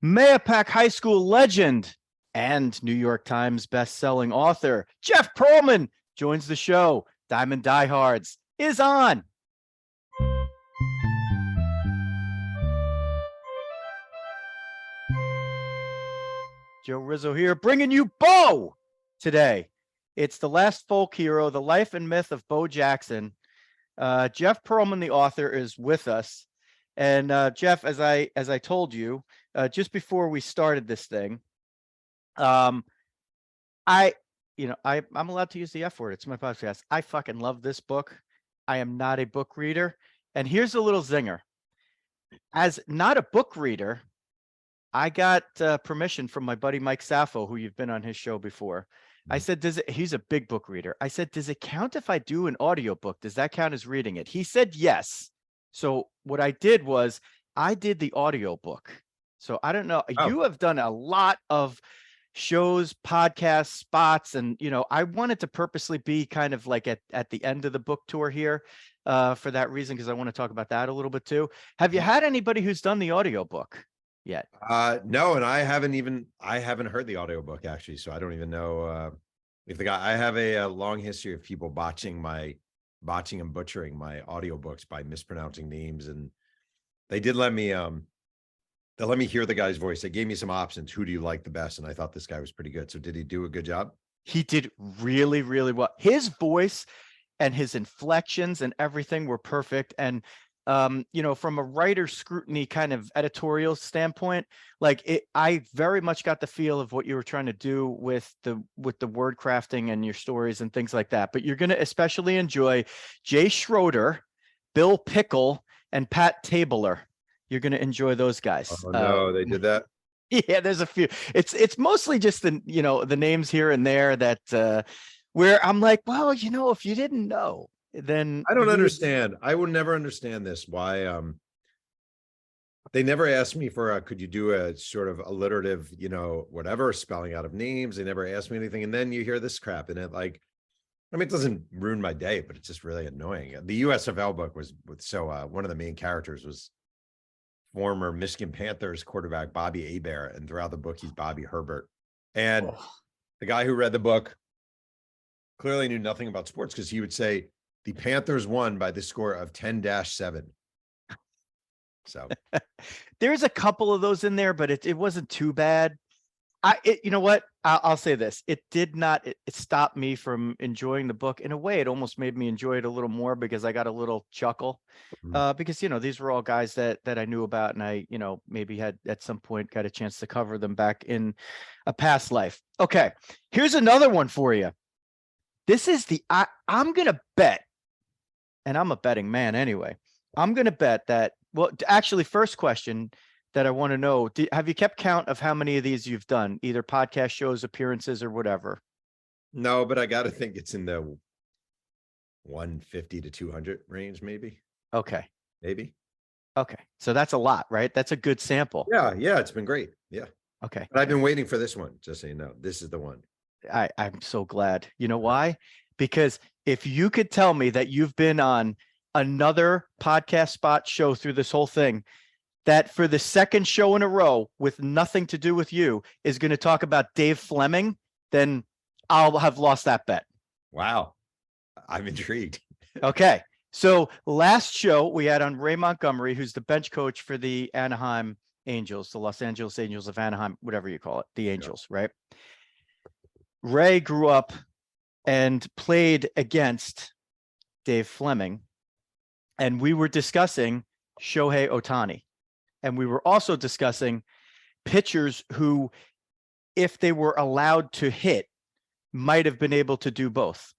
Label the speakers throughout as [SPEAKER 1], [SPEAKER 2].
[SPEAKER 1] Mahopac High School legend and New York Times best-selling author Jeff Pearlman joins the show. Diamond Diehards is on. Joe Rizzo here, bringing you Bo today. It's the last folk hero, the life and myth of Bo Jackson. Jeff Pearlman, the author, is with us. And Jeff, as I told you just before we started this thing, I'm allowed to use the F word. It's my podcast. I fucking love this book. I am not a book reader. And here's a little zinger. As not a book reader, I got permission from my buddy Mike Saffo, who you've been on his show before. I said, he's a big book reader. I said, does it count if I do an audiobook? Does that count as reading it? He said, yes. So what I did was I did the audiobook. So I don't know. Oh. You have done a lot of shows, podcasts, spots, and, I wanted to purposely be kind of like at the end of the book tour here for that reason, because I want to talk about that a little bit too. Have you had anybody who's done the audiobook yet?
[SPEAKER 2] No, and I haven't heard the audiobook actually, so I don't even know if the guy. I have a long history of people botching and butchering my audiobooks by mispronouncing names, and they did let me hear the guy's voice. They gave me some options. Who do you like the best? And I thought this guy was pretty good. So did he do a good job?
[SPEAKER 1] He did really, really well. His voice and his inflections and everything were perfect. And from a writer scrutiny kind of editorial standpoint, I very much got the feel of what you were trying to do with the word crafting and your stories and things like that. But you're going to especially enjoy Jay Schroeder, Bill Pickle, and Pat Tabler. You're going to enjoy those guys.
[SPEAKER 2] Oh no, they did that.
[SPEAKER 1] Yeah, there's a few. It's mostly just the names here and there that where I'm like, well, if you didn't know, then
[SPEAKER 2] I don't understand. I would never understand this. Why they never asked me for could you do a sort of alliterative, whatever spelling out of names. They never asked me anything. And then you hear this crap and it doesn't ruin my day, but it's just really annoying. The USFL book was one of the main characters was former Michigan Panthers quarterback Bobby Hebert, and throughout the book he's Bobby Herbert. And the guy who read the book clearly knew nothing about sports, because he would say the Panthers won by the score of 10-7. So
[SPEAKER 1] there's a couple of those in there, but it wasn't too bad. You know what? I'll say this. It did not, it stopped me from enjoying the book. In a way, it almost made me enjoy it a little more, because I got a little chuckle. Because, these were all guys that I knew about, and I, maybe had at some point got a chance to cover them back in a past life. Okay, here's another one for you. This is I'm going to bet, and I'm a betting man anyway. I'm going to bet that, well, actually, first question that I want to know, have you kept count of how many of these you've done, either podcast shows, appearances, or whatever?
[SPEAKER 2] No, but I got to think it's in the 150 to 200 range, maybe.
[SPEAKER 1] Okay.
[SPEAKER 2] Maybe.
[SPEAKER 1] Okay. So that's a lot, right? That's a good sample.
[SPEAKER 2] Yeah. It's been great. Yeah.
[SPEAKER 1] Okay.
[SPEAKER 2] But I've been waiting for this one, just so you know. This is the one.
[SPEAKER 1] I'm so glad. You know why? Because if you could tell me that you've been on another podcast spot show through this whole thing, that for the second show in a row with nothing to do with you is going to talk about Dave Fleming, then I'll have lost that bet.
[SPEAKER 2] Wow. I'm intrigued.
[SPEAKER 1] Okay. So last show we had on Ray Montgomery, who's the bench coach for the Anaheim Angels, the Los Angeles Angels of Anaheim, whatever you call it, the Angels, right? Ray grew up and played against Dave Fleming, and we were discussing Shohei Ohtani. And we were also discussing pitchers who, if they were allowed to hit, might have been able to do both.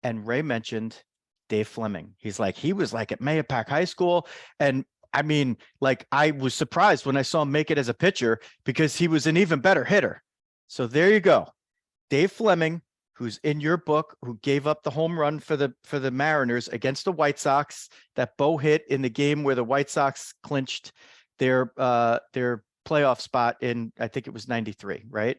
[SPEAKER 1] And Ray mentioned Dave Fleming. He's like, he was like at Mahopac High School. And I mean, I was surprised when I saw him make it as a pitcher, because he was an even better hitter. So there you go. Dave Fleming, who's in your book, who gave up the home run for the Mariners against the White Sox that Bo hit in the game where the White Sox clinched their playoff spot in, I think it was 93, right?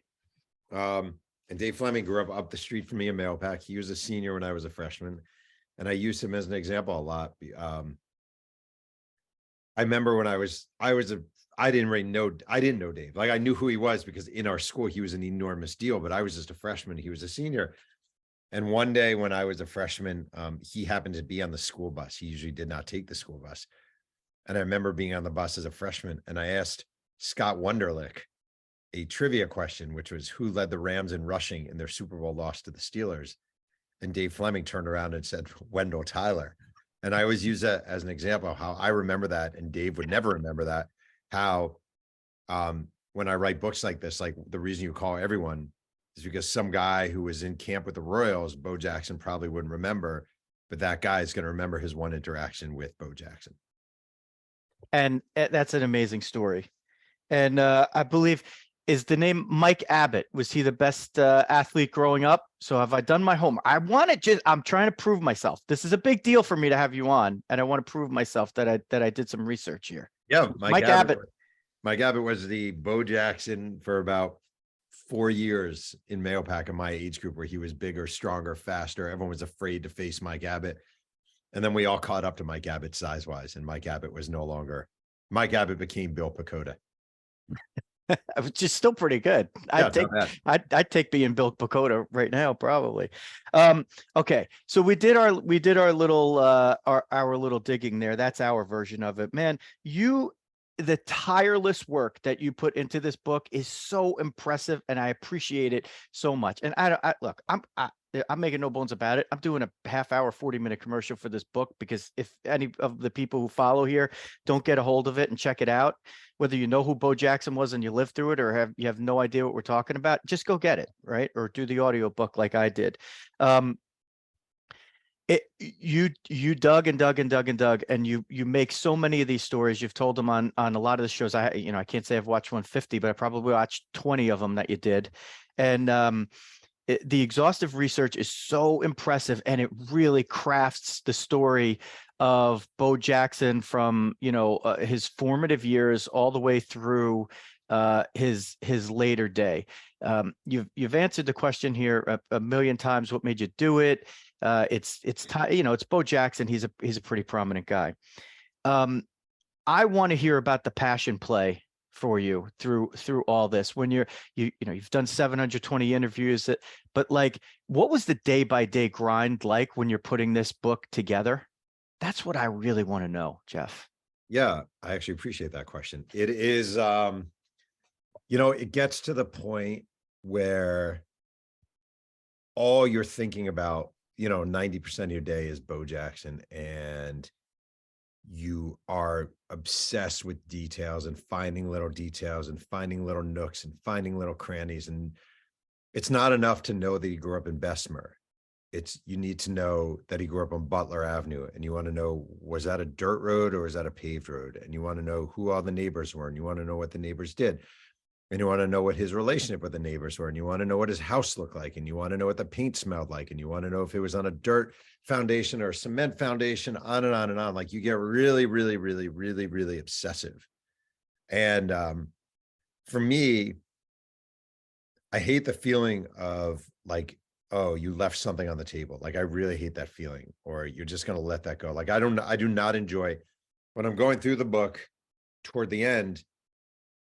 [SPEAKER 2] And Dave Fleming grew up the street from me in Mahopac. He was a senior when I was a freshman, and I used him as an example a lot. I remember when I I didn't know Dave. Like I knew who he was because in our school, he was an enormous deal, but I was just a freshman. He was a senior. And one day when I was a freshman, he happened to be on the school bus. He usually did not take the school bus. And I remember being on the bus as a freshman, and I asked Scott Wunderlich a trivia question, which was who led the Rams in rushing in their Super Bowl loss to the Steelers. And Dave Fleming turned around and said, Wendell Tyler. And I always use that as an example of how I remember that. And Dave would never remember that. How when I write books like this, like the reason you call everyone is because some guy who was in camp with the Royals, Bo Jackson probably wouldn't remember, but that guy is going to remember his one interaction with Bo Jackson.
[SPEAKER 1] And that's an amazing story. And I believe, is the name Mike Abbott? Was he the best athlete growing up? So have I done my homework? I'm trying to prove myself. This is a big deal for me to have you on, and I want to prove myself that I did some research here.
[SPEAKER 2] Yeah,
[SPEAKER 1] so Mike Abbott.
[SPEAKER 2] Mike Abbott was the Bo Jackson for about 4 years in Mahopac in my age group, where he was bigger, stronger, faster. Everyone was afraid to face Mike Abbott. And then we all caught up to Mike Abbott size-wise, and Mike Abbott was no longer. Mike Abbott became Bill Pecota.
[SPEAKER 1] Which is still pretty good.
[SPEAKER 2] Yeah,
[SPEAKER 1] I'd take being Bill Pecota right now, probably. Okay, so we did our little our little digging there. That's our version of it, man. The tireless work that you put into this book is so impressive, and I appreciate it so much. And look, I'm making no bones about it. I'm doing a half-hour, 40-minute commercial for this book, because if any of the people who follow here don't get a hold of it and check it out, whether you know who Bo Jackson was and you lived through it, or you have no idea what we're talking about, just go get it, right? Or do the audiobook like I did. You dug and dug and dug and dug, and you make so many of these stories. You've told them on a lot of the shows. I can't say I've watched 150, but I probably watched 20 of them that you did. And the exhaustive research is so impressive, and it really crafts the story of Bo Jackson from his formative years all the way through his later day. You've answered the question here a million times. What made you do it? It's Bo Jackson. He's a pretty prominent guy. I want to hear about the passion play for you through all this. When you've done 720 interviews, but like, what was the day-by-day grind like when you're putting this book together? That's what I really want to know, Jeff.
[SPEAKER 2] Yeah, I actually appreciate that question. It is, it gets to the point where all you're thinking about, 90% of your day is Bo Jackson, and you are obsessed with details and finding little details and finding little nooks and finding little crannies. And it's not enough to know that he grew up in Bessemer. You need to know that he grew up on Butler Avenue, and you want to know, was that a dirt road or was that a paved road? And you want to know who all the neighbors were, and you want to know what the neighbors did. And you want to know what his relationship with the neighbors were, and you want to know what his house looked like, and you want to know what the paint smelled like, and you want to know if it was on a dirt foundation or a cement foundation, on and on and on. Like, you get really, really, really, really, really obsessive. And for me, I hate the feeling of like, oh, you left something on the table. Like, I really hate that feeling, or you're just going to let that go. Like, I do not enjoy when I'm going through the book toward the end,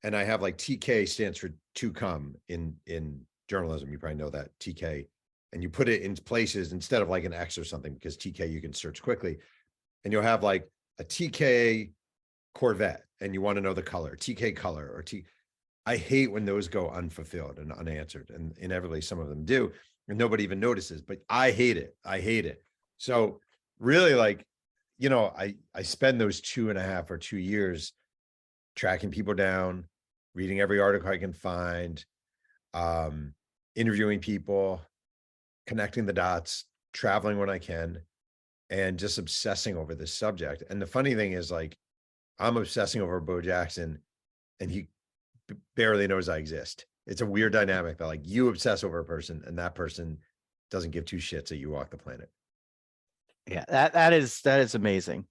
[SPEAKER 2] and I have like TK stands for to come in journalism. You probably know that, TK, and you put it in places instead of like an X or something, because TK you can search quickly, and you'll have like a TK Corvette, and you want to know the color, TK color, or I hate when those go unfulfilled and unanswered, and inevitably some of them do, and nobody even notices, but I hate it. So really, like, I spend those 2.5 or 2 years tracking people down, reading every article I can find, interviewing people, connecting the dots, traveling when I can, and just obsessing over this subject. And the funny thing is, like, I'm obsessing over Bo Jackson, and he barely knows I exist. It's a weird dynamic that, like, you obsess over a person and that person doesn't give two shits that you walk the planet.
[SPEAKER 1] Yeah, that is amazing.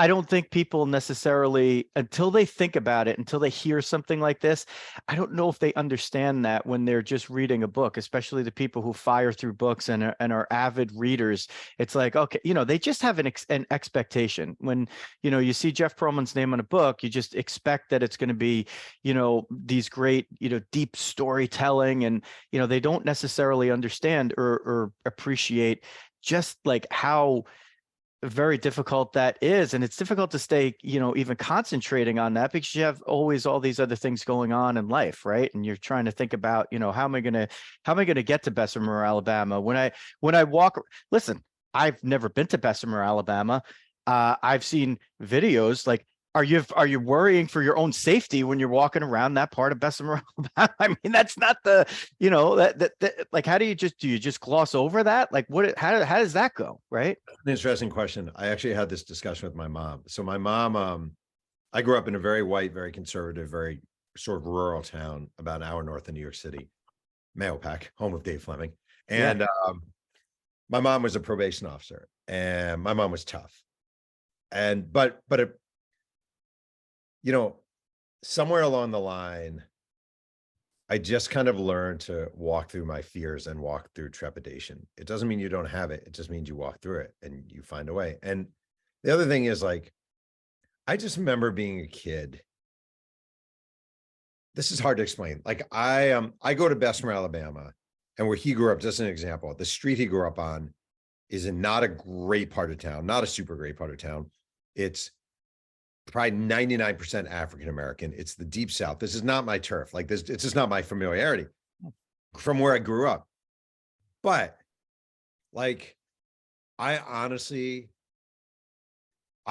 [SPEAKER 1] I don't think people necessarily, until they think about it, until they hear something like this, I don't know if they understand that when they're just reading a book, especially the people who fire through books and are avid readers. It's like, okay, they just have an expectation. When, you see Jeff Pearlman's name on a book, you just expect that it's going to be, these great, deep storytelling, and, they don't necessarily understand or appreciate just like how very difficult that is. And it's difficult to stay, even concentrating on that, because you have always all these other things going on in life, right? And you're trying to think about, how am I going to get to Bessemer, Alabama? When I walk, listen, I've never been to Bessemer, Alabama. I've seen videos. Like, are you worrying for your own safety when you're walking around that part of Bessemer, Alabama? I mean, that's not the, that like, how do you just gloss over that? Like, how does that go? Right.
[SPEAKER 2] An interesting question. I actually had this discussion with my mom. So my mom, I grew up in a very white, very conservative, very sort of rural town about an hour north of New York City, Mahopac, home of Dave Fleming. And my mom was a probation officer, and my mom was tough. And but somewhere along the line, I just kind of learned to walk through my fears and walk through trepidation. It doesn't mean you don't have it. It just means you walk through it and you find a way. And the other thing is, like, I just remember being a kid. This is hard to explain. Like, I go to Bessemer, Alabama, and where he grew up, just an example, the street he grew up on is in not a great part of town, not a super great part of town. It's probably 99% African-American. It's the deep South. This is not my turf. Like this, it's just not my familiarity from where I grew up. But like, I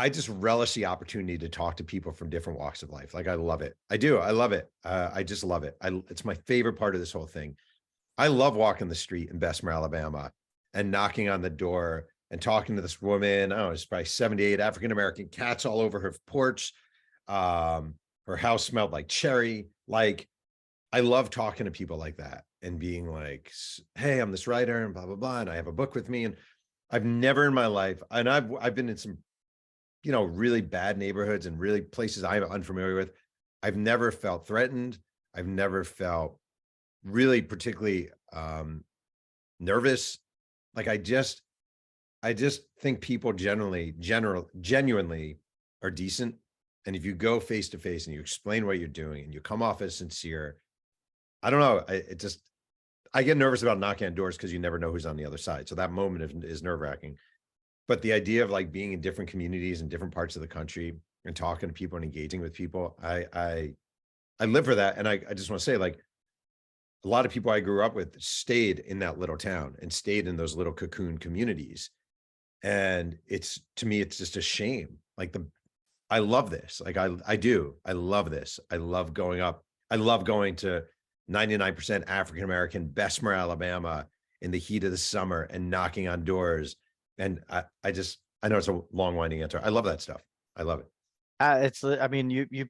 [SPEAKER 2] just relish the opportunity to talk to people from different walks of life. Like, I love it. I do. I love it. I just love it. It's my favorite part of this whole thing. I love walking the street in Bessemer, Alabama, and knocking on the door and talking to this woman. Oh, it's probably 78 African-American cats all over her porch. Her house smelled like cherry. Like, I love talking to people like that and being like, hey, I'm this writer and blah, blah, blah. And I have a book with me. And I've never in my life, and I've been in some, really bad neighborhoods and really places I'm unfamiliar with. I've never felt threatened. I've never felt really particularly nervous. Like, I just think people genuinely are decent. And if you go face to face and you explain what you're doing and you come off as sincere, I don't know. I get nervous about knocking on doors because you never know who's on the other side. So that moment is nerve wracking. But the idea of like being in different communities in different parts of the country and talking to people and engaging with people, I live for that. And I just want to say, like, a lot of people I grew up with stayed in that little town and stayed in those little cocoon communities. And to me, it's just a shame. Like, I love this. Like, I do. I love this. I love going up. I love going to 99% African-American Bessemer, Alabama in the heat of the summer and knocking on doors. And I know it's a long winding answer. I love that stuff. I love it.
[SPEAKER 1] I mean, you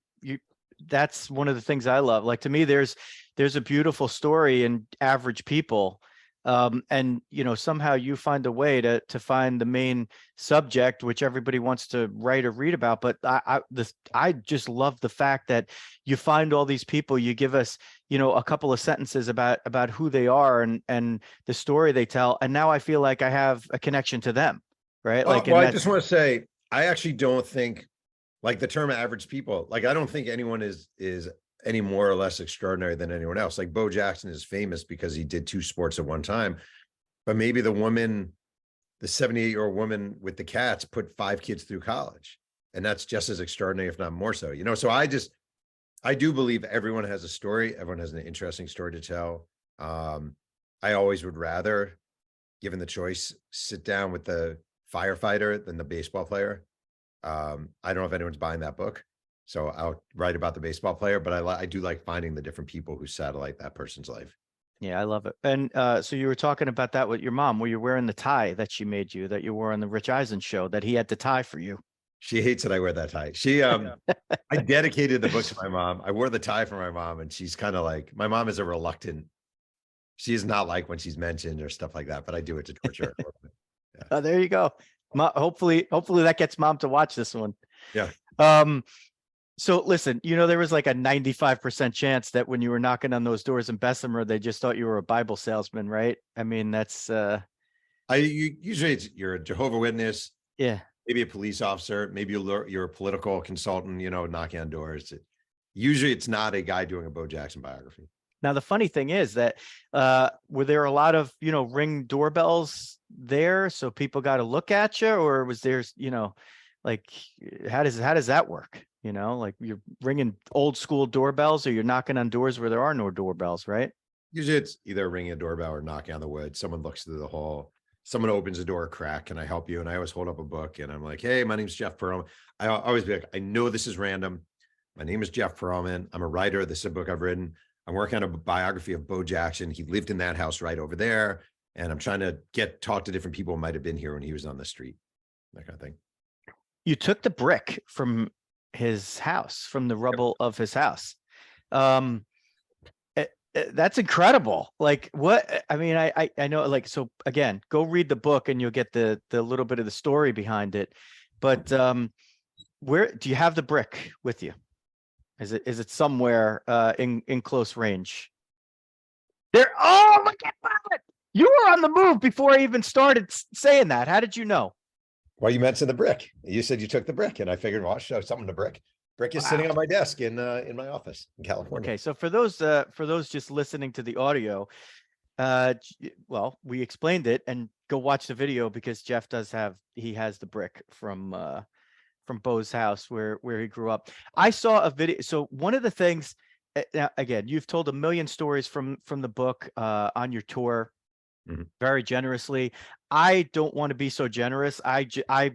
[SPEAKER 1] that's one of the things I love. Like, to me, there's a beautiful story in average people. And somehow you find a way to find the main subject, which everybody wants to write or read about. But I just love the fact that you find all these people, you give us, a couple of sentences about who they are and the story they tell. And now I feel like I have a connection to them. Right. Like,
[SPEAKER 2] well, I just want to say, I actually don't think, like, the term average people, like, I don't think anyone is any more or less extraordinary than anyone else. Like, Bo Jackson is famous because he did 2 sports at one time, but maybe the 78-year-old woman with the cats put 5 kids through college, and that's just as extraordinary, if not more so. So I do believe everyone has a story. Everyone has an interesting story to tell. I always would rather, given the choice, sit down with the firefighter than the baseball player. I don't know if anyone's buying that book, so I'll write about the baseball player, but I do like finding the different people who satellite that person's life.
[SPEAKER 1] Yeah, I love it. And so you were talking about that with your mom, where you're wearing the tie that she made you, that you wore on the Rich Eisen show, that he had to tie for you.
[SPEAKER 2] She hates that I wear that tie. I dedicated the book to my mom. I wore the tie for my mom, and she's kind of like, my mom is a reluctant. She is not like when she's mentioned or stuff like that, but I do it to torture her. Yeah.
[SPEAKER 1] Oh, there you go. Hopefully that gets mom to watch this one.
[SPEAKER 2] Yeah.
[SPEAKER 1] So listen, there was like a 95% chance that when you were knocking on those doors in Bessemer, they just thought you were a Bible salesman, right? I mean, that's
[SPEAKER 2] Usually you're a Jehovah's Witness,
[SPEAKER 1] yeah.
[SPEAKER 2] maybe a police officer, maybe you're a political consultant, knocking on doors. Usually it's not a guy doing a Bo Jackson biography.
[SPEAKER 1] Now, the funny thing is that were there a lot of, Ring doorbells there? So people got to look at you, or was there, like, how does that work? Like you're ringing old school doorbells, or you're knocking on doors where there are no doorbells, right?
[SPEAKER 2] Usually it's either ringing a doorbell or knocking on the wood. Someone looks through the hall. Someone opens the door a crack. Can I help you? And I always hold up a book and I'm like, hey, my name's Jeff Pearlman. I always be like, I know this is random. My name is Jeff Pearlman. I'm a writer. This is a book I've written. I'm working on a biography of Bo Jackson. He lived in that house right over there. And I'm trying to talk to different people who might have been here when he was on the street, that kind of thing.
[SPEAKER 1] You took the brick from his house, from the rubble of his house. That's incredible. Like what, I mean, I know, like, so again, go read the book and you'll get the little bit of the story behind it. But where do you have the brick with you? Is it somewhere in close range? There. Oh my God. You were on the move before I even started saying that. How did you know?
[SPEAKER 2] Well, you mentioned the brick. You said you took the brick, and I figured, well, I'll show something to brick. Brick is sitting on my desk in my office in California.
[SPEAKER 1] Okay, so for those just listening to the audio, well, we explained it, and go watch the video because Jeff has the brick from Bo's house where he grew up. I saw a video. So one of the things, now again, you've told a million stories from the book on your tour. Very generously. I don't want to be so generous. I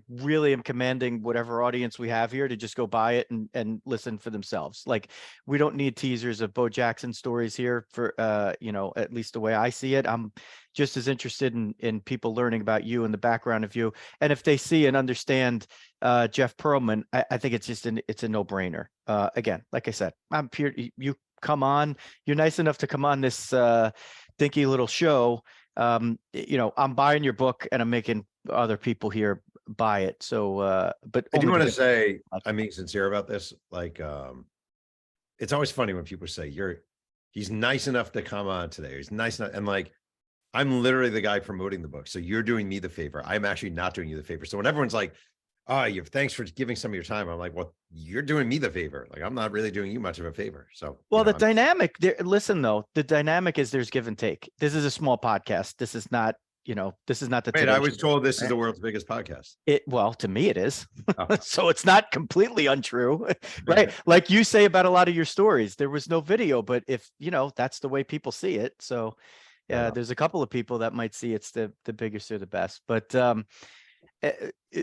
[SPEAKER 1] really am commanding whatever audience we have here to just go buy it and listen for themselves. Like, we don't need teasers of Bo Jackson stories here for, at least the way I see it. I'm just as interested in people learning about you and the background of you. And if they see and understand Jeff Pearlman, I think it's just it's a no brainer. Again, like I said, I'm here. You come on, you're nice enough to come on this dinky little show. I'm buying your book and I'm making other people here buy it. So, but
[SPEAKER 2] I do want to say, I'm being sincere about this. Like, it's always funny when people say he's nice enough to come on today. He's nice enough. And like, I'm literally the guy promoting the book. So you're doing me the favor. I'm actually not doing you the favor. So when everyone's like, oh, thanks for giving some of your time, I'm like, well, you're doing me the favor. Like, I'm not really doing you much of a favor. So,
[SPEAKER 1] well, the dynamic there, listen, though, the dynamic is there's give and take. This is a small podcast. This is not, this is not the.
[SPEAKER 2] Wait, I was told this is the world's biggest podcast.
[SPEAKER 1] Well, to me it is. Oh. So it's not completely untrue, right? Like you say about a lot of your stories, there was no video, but if, that's the way people see it. So yeah, there's a couple of people that might see it's the biggest or the best, but,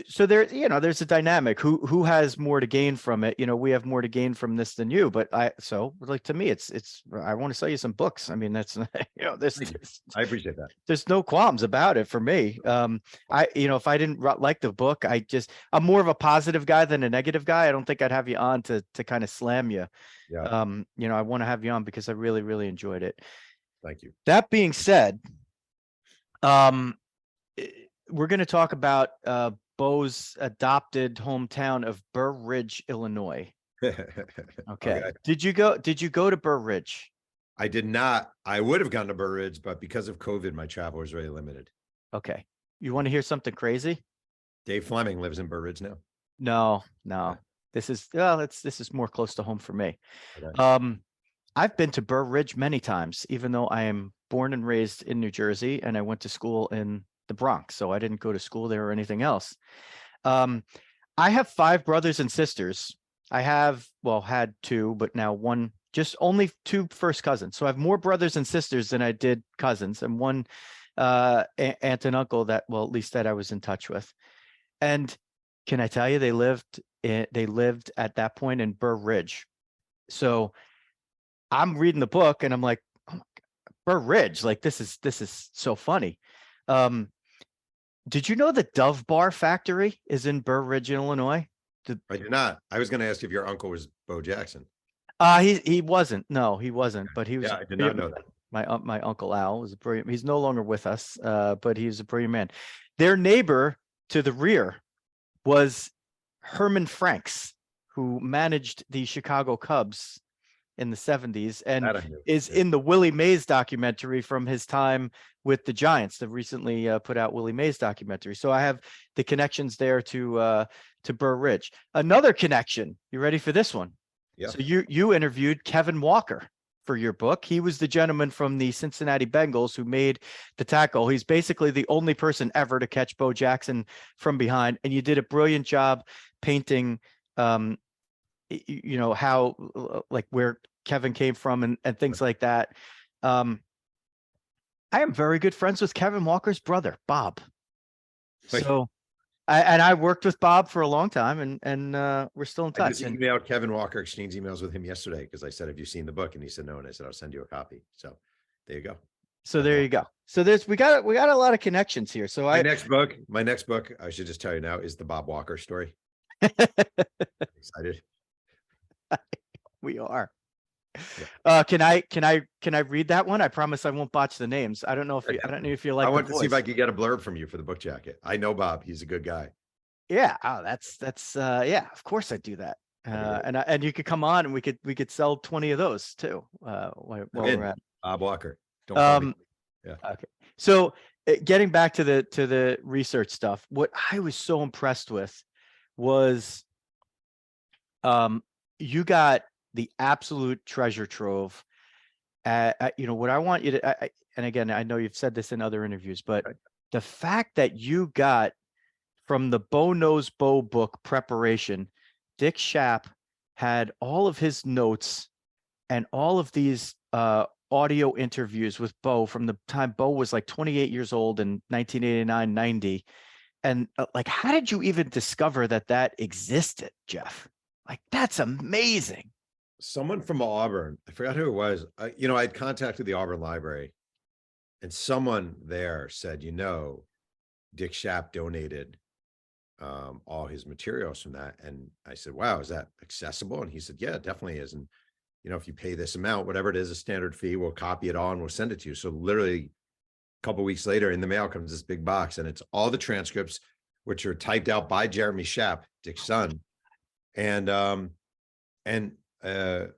[SPEAKER 1] so there, there's a dynamic. Who has more to gain from it? We have more to gain from this than you. But to me, it's. I want to sell you some books. I mean, that's
[SPEAKER 2] I appreciate that.
[SPEAKER 1] There's no qualms about it for me. If I didn't like the book, I'm more of a positive guy than a negative guy. I don't think I'd have you on to kind of slam you.
[SPEAKER 2] Yeah.
[SPEAKER 1] I want to have you on because I really, really enjoyed it.
[SPEAKER 2] Thank you.
[SPEAKER 1] That being said, we're going to talk about Bo's adopted hometown of Burr Ridge, Illinois. Okay. Did you go to Burr Ridge?
[SPEAKER 2] I did not. I would have gone to Burr Ridge, but because of COVID, my travel was very limited.
[SPEAKER 1] Okay. You want to hear something crazy?
[SPEAKER 2] Dave Fleming lives in Burr Ridge now.
[SPEAKER 1] No.
[SPEAKER 2] Yeah.
[SPEAKER 1] This is more close to home for me.
[SPEAKER 2] Okay.
[SPEAKER 1] I've been to Burr Ridge many times, even though I am born and raised in New Jersey and I went to school in the Bronx, so I didn't go to school there or anything else. I have 5 brothers and sisters. I have, had 2, but now one, just only 2 first cousins. So I have more brothers and sisters than I did cousins, and one aunt and uncle that, at least that I was in touch with. And can I tell you, they lived at that point in Burr Ridge. So I'm reading the book and I'm like, oh my God, Burr Ridge, like this is so funny. Did you know the Dove Bar factory is in Burr Ridge, Illinois?
[SPEAKER 2] I did not. I was going to ask if your uncle was Bo Jackson.
[SPEAKER 1] He wasn't. No, he wasn't. But he was.
[SPEAKER 2] Yeah, I did not know that.
[SPEAKER 1] My uncle Al was a brilliant. He's no longer with us, but he was a brilliant man. Their neighbor to the rear was Herman Franks, who managed the Chicago Cubs in the 70s and
[SPEAKER 2] That I knew.
[SPEAKER 1] is
[SPEAKER 2] Yeah.
[SPEAKER 1] in the Willie Mays documentary from his time with the Giants, the recently put out Willie Mays documentary. So I have the connections there to Burr Ridge. Another connection. You ready for this one?
[SPEAKER 2] Yeah.
[SPEAKER 1] So you interviewed Kevin Walker for your book. He was the gentleman from the Cincinnati Bengals who made the tackle. He's basically the only person ever to catch Bo Jackson from behind. And you did a brilliant job painting, you know, how, like, where Kevin came from and things like that. I am very good friends with Kevin Walker's brother, Bob.
[SPEAKER 2] Wait.
[SPEAKER 1] So I worked with Bob for a long time, and we're still in
[SPEAKER 2] I
[SPEAKER 1] touch.
[SPEAKER 2] just emailed Kevin Walker, exchanged emails with him yesterday because I said, "Have you seen the book?" And he said no, and I said, "I'll send you a copy." So there you go.
[SPEAKER 1] So there you go. So we got a lot of connections here. So
[SPEAKER 2] my next book, I should just tell you now, is the Bob Walker story. Excited.
[SPEAKER 1] We are.
[SPEAKER 2] Yeah.
[SPEAKER 1] Can I read that one? I promise I won't botch the names. I don't know if you like.
[SPEAKER 2] I want to see if I could get a blurb from you for the book jacket. I know Bob; he's a good guy.
[SPEAKER 1] Yeah. Oh, that's yeah. Of course I do that. And you could come on and we could sell 20 of those too. While we're at
[SPEAKER 2] Bob Walker. Don't call me. Yeah.
[SPEAKER 1] Okay. So getting back to the research stuff, what I was so impressed with was, you got the absolute treasure trove. You know what I want you to, and again, I know you've said this in other interviews, but the fact that you got from the Bo Knows Bo book preparation, Dick Schaap had all of his notes and all of these audio interviews with Bo from the time Bo was like 28 years old in 1989, 90. And like, how did you even discover that existed, Jeff? Like, that's amazing.
[SPEAKER 2] Someone from Auburn, I forgot who it was. I'd contacted the Auburn Library, and someone there said, Dick Schaap donated all his materials from that. And I said, wow, is that accessible? And he said, yeah, it definitely is. And, if you pay this amount, whatever it is, a standard fee, we'll copy it all and we'll send it to you. So literally a couple of weeks later in the mail comes this big box, and it's all the transcripts, which are typed out by Jeremy Schaap, Dick's son, and a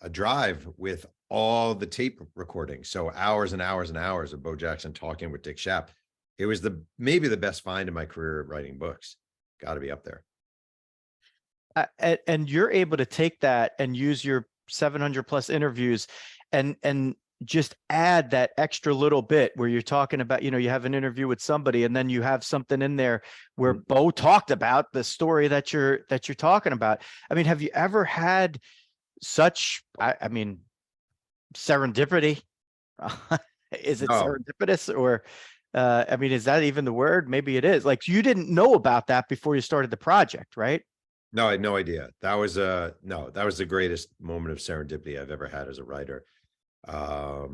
[SPEAKER 2] drive with all the tape recordings. So hours and hours and hours of Bo Jackson talking with Dick Schaap. It was maybe the best find in my career writing books. Got to be up there.
[SPEAKER 1] And you're able to take that and use your 700 plus interviews and just add that extra little bit where you're talking about, you have an interview with somebody and then you have something in there where Bo talked about the story that you're talking about. I mean, have you ever had such, I mean, serendipity? Is it serendipitous or, I mean, is that even the word? Maybe it is. Like, you didn't know about that before you started the project, right?
[SPEAKER 2] No, I had no idea. That was the greatest moment of serendipity I've ever had as a writer. Yeah,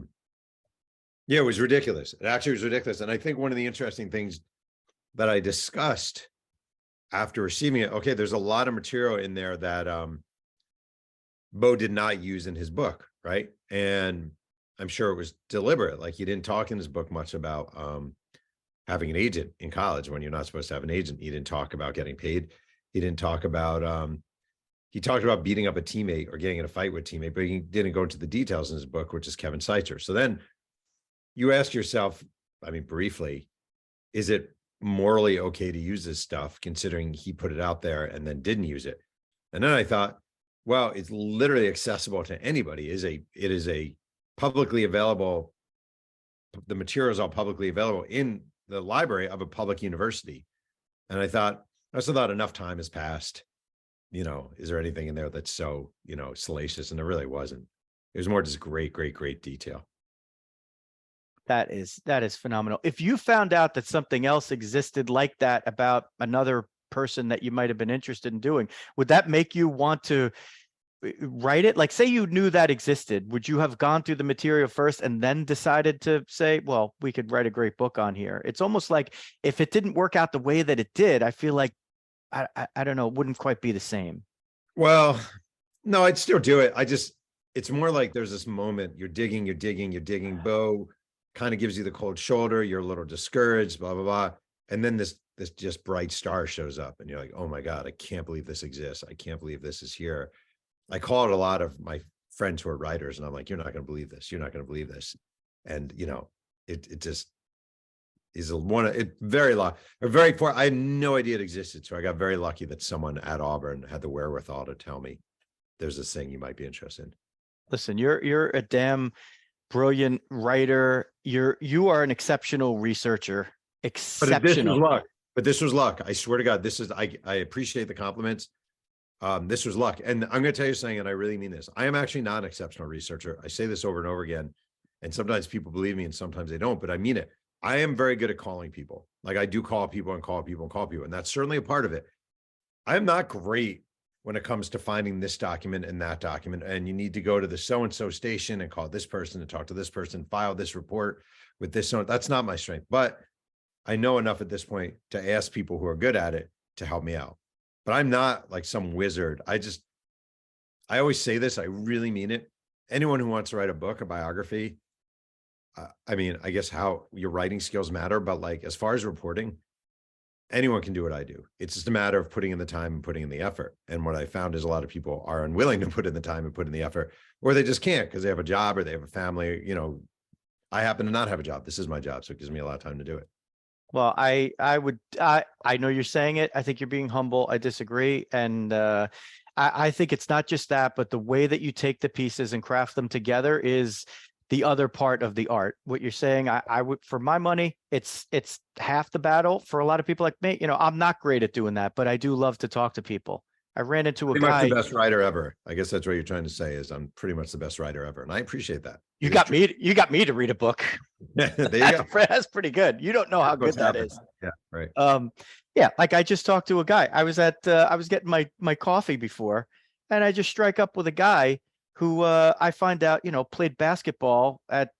[SPEAKER 2] it was ridiculous. It actually was ridiculous. And I think one of the interesting things that I discussed after receiving it, okay, there's a lot of material in there that Bo did not use in his book, right? And I'm sure it was deliberate. Like, he didn't talk in his book much about having an agent in college when you're not supposed to have an agent. He didn't talk about getting paid. He didn't talk about he talked about beating up a teammate or getting in a fight with a teammate, but he didn't go into the details in his book, which is Kevin Seitzer. So then you ask yourself, I mean, briefly, is it morally okay to use this stuff considering he put it out there and then didn't use it? And then I thought, well, it's literally accessible to anybody. It is a publicly available, the material is all publicly available in the library of a public university. And I also thought enough time has passed. Is there anything in there that's so, salacious? And there really wasn't. It was more just great, great, great detail.
[SPEAKER 1] That is phenomenal. If you found out that something else existed like that about another person that you might have been interested in doing, would that make you want to write it? Like, say you knew that existed, would you have gone through the material first and then decided to say, well, we could write a great book on here? It's almost like if it didn't work out the way that it did, I feel like, I don't know, it wouldn't quite be the same.
[SPEAKER 2] Well, no, I'd still do it. It's more like there's this moment, you're digging. Bo kind of gives you the cold shoulder. You're a little discouraged, blah, blah, blah. And then this this just bright star shows up and you're like, oh my God, I can't believe this exists. I can't believe this is here. I call it a lot of my friends who are writers, and I'm like, you're not going to believe this. You're not going to believe this. And, it just is very lucky, or very poor. I had no idea it existed. So I got very lucky that someone at Auburn had the wherewithal to tell me there's this thing you might be interested in.
[SPEAKER 1] Listen, you're a damn brilliant writer. You are an exceptional researcher. Exceptional.
[SPEAKER 2] But this was luck. I swear to God, I appreciate the compliments. This was luck. And I'm going to tell you something, and I really mean this. I am actually not an exceptional researcher. I say this over and over again, and sometimes people believe me and sometimes they don't, but I mean it. I am very good at calling people. Like, I do call people and call people and call people, and that's certainly a part of it. I'm not great when it comes to finding this document and that document, and you need to go to the so-and-so station and call this person and talk to this person, file this report with this. That's not my strength, but I know enough at this point to ask people who are good at it to help me out. But I'm not like some wizard. I always say this, I really mean it. Anyone who wants to write a book, a biography, I mean, I guess how your writing skills matter, but like, as far as reporting, anyone can do what I do. It's just a matter of putting in the time and putting in the effort. And what I found is a lot of people are unwilling to put in the time and put in the effort, or they just can't because they have a job or they have a family. I happen to not have a job. This is my job. So it gives me a lot of time to do it.
[SPEAKER 1] Well, I know you're saying it. I think you're being humble. I disagree. And I think it's not just that, but the way that you take the pieces and craft them together is the other part of the art. What you're saying, I would, for my money, it's half the battle. For a lot of people like me, I'm not great at doing that, but I do love to talk to people. I ran into a guy.
[SPEAKER 2] The best writer ever. I guess that's what you're trying to say, is I'm pretty much the best writer ever. And I appreciate that.
[SPEAKER 1] You got me to read a book.
[SPEAKER 2] There you go.
[SPEAKER 1] That's pretty good. You don't know how good that is.
[SPEAKER 2] Yeah. Right.
[SPEAKER 1] Yeah. Like, I just talked to a guy. I was getting my coffee before, and I just strike up with a guy who I find out, played basketball at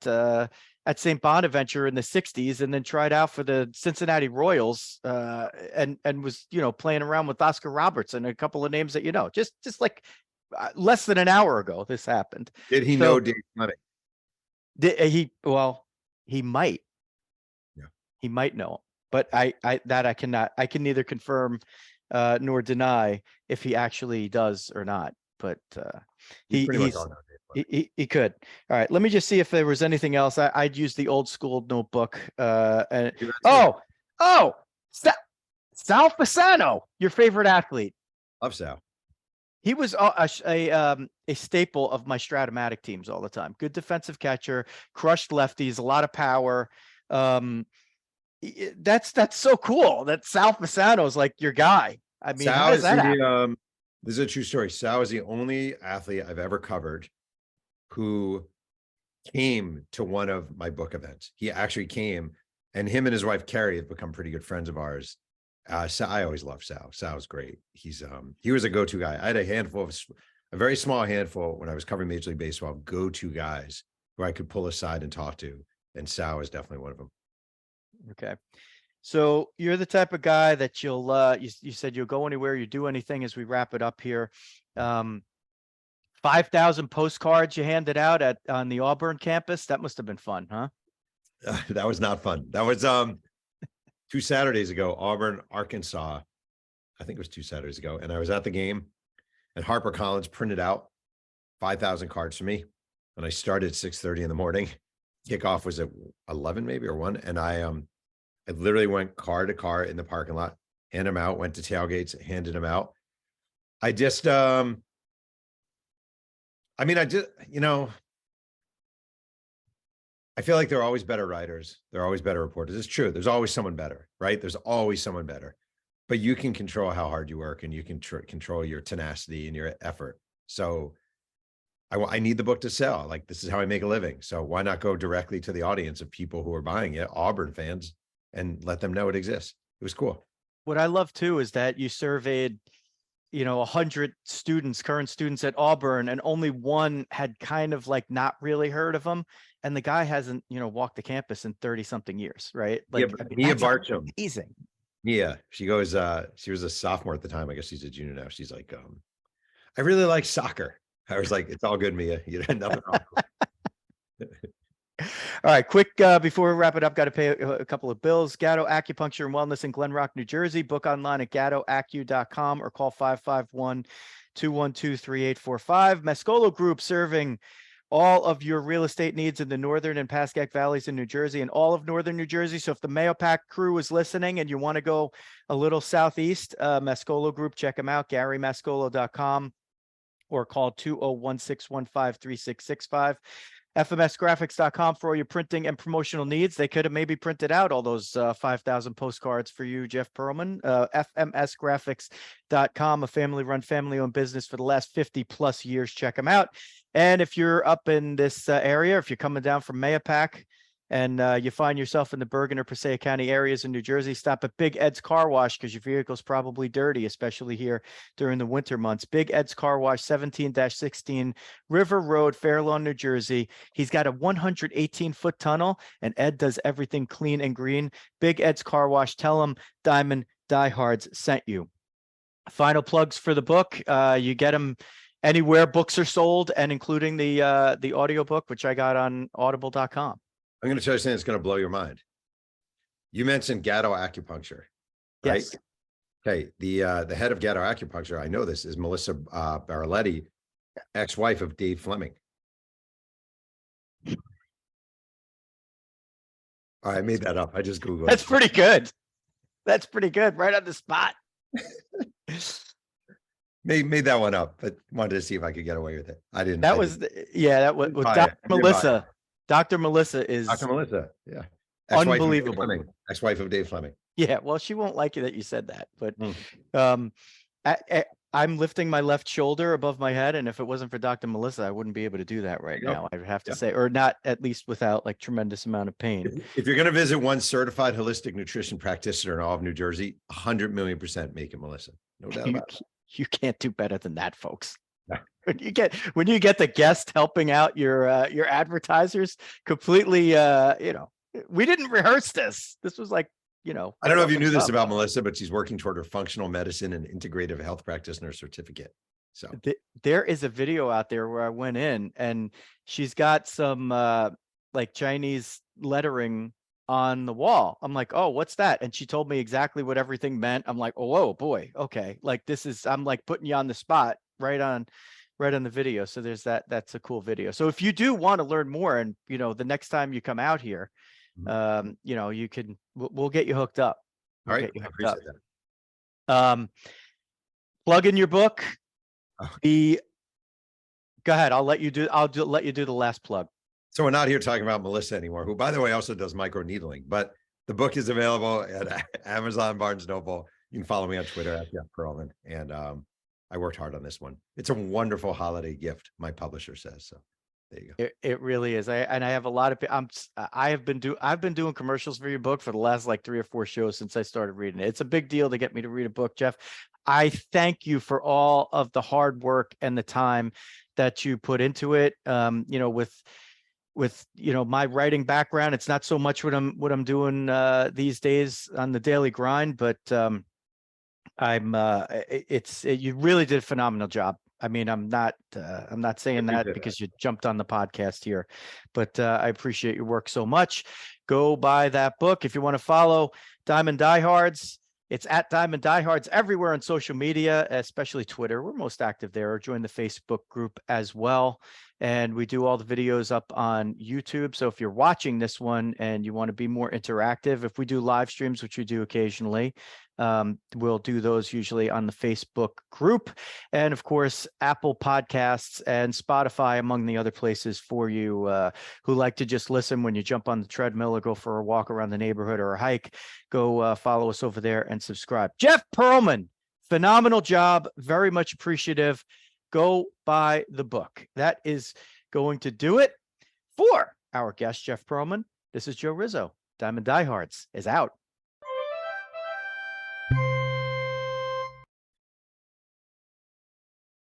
[SPEAKER 1] St. Bonaventure in the 60s, and then tried out for the Cincinnati Royals, and was, playing around with Oscar Robertson, a couple of names that, just like less than an hour ago, this happened.
[SPEAKER 2] Did he know Dave Fleming?
[SPEAKER 1] He might.
[SPEAKER 2] Yeah.
[SPEAKER 1] He might know, but I can neither confirm nor deny if he actually does or not. But he could. All right. Let me just see if there was anything else. I'd use the old school notebook. And Sal Fasano, your favorite athlete.
[SPEAKER 2] Love Sal.
[SPEAKER 1] He was a staple of my Stratomatic teams all the time. Good defensive catcher, crushed lefties, a lot of power. That's so cool that Sal Fasano is like your guy. I mean, how does that happen?
[SPEAKER 2] This is a true story. Sal is the only athlete I've ever covered who came to one of my book events. He actually came, and him and his wife Carrie have become pretty good friends of ours. So I always loved Sal. Sal's great. He was a go-to guy. I had a very small handful when I was covering Major League Baseball, go-to guys who I could pull aside and talk to, and Sal was definitely one of them.
[SPEAKER 1] Okay. So you're the type of guy that you said you'll go anywhere, you do anything, as we wrap it up here. 5,000 postcards you handed out on the Auburn campus. That must have been fun, huh?
[SPEAKER 2] That was not fun. That was 2 Saturdays ago, Auburn, Arkansas. I think it was 2 Saturdays ago. And I was at the game, and HarperCollins printed out 5,000 cards for me. And I started at 6:30 in the morning. Kickoff was at 11 maybe, or 1. And I literally went car to car in the parking lot, handed them out, went to tailgates, handed them out. I just, I feel like there are always better writers. There are always better reporters. It's true. There's always someone better, right? There's always someone better, but you can control how hard you work, and you can control your tenacity and your effort. So I need the book to sell. Like, this is how I make a living. So why not go directly to the audience of people who are buying it, Auburn fans, and let them know it exists. It was cool.
[SPEAKER 1] What I love too is that you surveyed, 100 students, current students at Auburn, and only one had kind of like not really heard of him. And the guy hasn't, walked the campus in 30 something years. Right. Like,
[SPEAKER 2] Mia Bartram.
[SPEAKER 1] Amazing.
[SPEAKER 2] Yeah. She goes, she was a sophomore at the time. I guess she's a junior now. She's like, I really like soccer. I was like, it's all good, Mia. You had nothing wrong.
[SPEAKER 1] All right, quick before we wrap it up, got to pay a couple of bills. Gatto Acupuncture and Wellness in Glen Rock, New Jersey. Book online at gattoacu.com or call 551-212-3845. Mascolo Group serving all of your real estate needs in the northern and Pascack valleys in New Jersey and all of northern New Jersey. So if the Mahopac crew is listening and you want to go a little southeast, Mascolo Group, check them out, GaryMascolo.com or call 201-615-3665. FMSgraphics.com for all your printing and promotional needs. They could have maybe printed out all those 5,000 postcards for you, Jeff Pearlman. FMSgraphics.com, a family-run, family-owned business for the last 50 plus years. Check them out. And if you're up in this area, if you're coming down from Mahopac and you find yourself in the Bergen or Passaic County areas in New Jersey, stop at Big Ed's Car Wash because your vehicle's probably dirty, especially here during the winter months. Big Ed's Car Wash, 17-16 River Road, Fair Lawn, New Jersey. He's got a 118-foot tunnel, and Ed does everything clean and green. Big Ed's Car Wash. Tell him Diamond Diehards sent you. Final plugs for the book. You get them anywhere books are sold, and including the audiobook, which I got on audible.com.
[SPEAKER 2] I'm going to tell you something that's going to blow your mind. You mentioned Gatto Acupuncture, right?
[SPEAKER 1] Yes.
[SPEAKER 2] Okay. The head of Gatto Acupuncture, I know this, is Melissa Baraletti, ex-wife of Dave Fleming. I made that up. I just Googled.
[SPEAKER 1] That's pretty good. That's pretty good. Right on the spot.
[SPEAKER 2] Made that one up, but wanted to see if I could get away with it. I didn't.
[SPEAKER 1] That was, that was with Dr. Melissa. Dr. Melissa is
[SPEAKER 2] Dr. Melissa. Yeah.
[SPEAKER 1] Unbelievable.
[SPEAKER 2] Ex-wife of Dave Fleming.
[SPEAKER 1] Yeah. Well, she won't like you that you said that, but I'm lifting my left shoulder above my head. And if it wasn't for Dr. Melissa, I wouldn't be able to do that right now. I would have to say, or not, at least without like tremendous amount of pain.
[SPEAKER 2] If you're going to visit one certified holistic nutrition practitioner in all of New Jersey, 100,000,000% make it Melissa. No doubt about it.
[SPEAKER 1] You can't do better than that, folks. When you get the guest helping out your advertisers completely, we didn't rehearse this. This was like,
[SPEAKER 2] I don't know if you knew this about Melissa, but she's working toward her functional medicine and integrative health practitioner certificate. So
[SPEAKER 1] there is a video out there where I went in and she's got some like Chinese lettering on the wall. I'm like, oh, what's that? And she told me exactly what everything meant. I'm like, oh, whoa, boy. Okay. Like I'm like putting you on the spot right on the video. So there's that. That's a cool video. So if you do want to learn more and, the next time you come out here, you can, we'll get you hooked up.
[SPEAKER 2] All right. I appreciate that.
[SPEAKER 1] Plug in your book. Go ahead. I'll let you do the last plug.
[SPEAKER 2] So we're not here talking about Melissa anymore, who, by the way, also does micro needling, but the book is available at Amazon, Barnes Noble. You can follow me on Twitter at Jeff Pearlman. And I worked hard on this one. It's a wonderful holiday gift, my publisher says. So there you go.
[SPEAKER 1] It really is. I have a lot of, I've been doing commercials for your book for the last like 3 or 4 shows since I started reading it. It's a big deal to get me to read a book, Jeff. I thank you for all of the hard work and the time that you put into it. With my writing background, it's not so much what I'm doing these days on the daily grind, but you really did a phenomenal job. I mean, I'm not saying that because you jumped on the podcast here, but I appreciate your work so much. Go buy that book. If you want to follow Diamond Diehards, it's at Diamond Diehards everywhere on social media, especially Twitter. We're most active there, or join the Facebook group as well. And we do all the videos up on YouTube. So if you're watching this one and you want to be more interactive, if we do live streams, which we do occasionally, we'll do those usually on the Facebook group. And of course, Apple Podcasts and Spotify, among the other places for you who like to just listen when you jump on the treadmill or go for a walk around the neighborhood or a hike. Go follow us over there and subscribe. Jeff Pearlman, phenomenal job. Very much appreciative. Go buy the book. That is going to do it for our guest, Jeff Pearlman. This is Joe Rizzo. Diamond Diehards is out.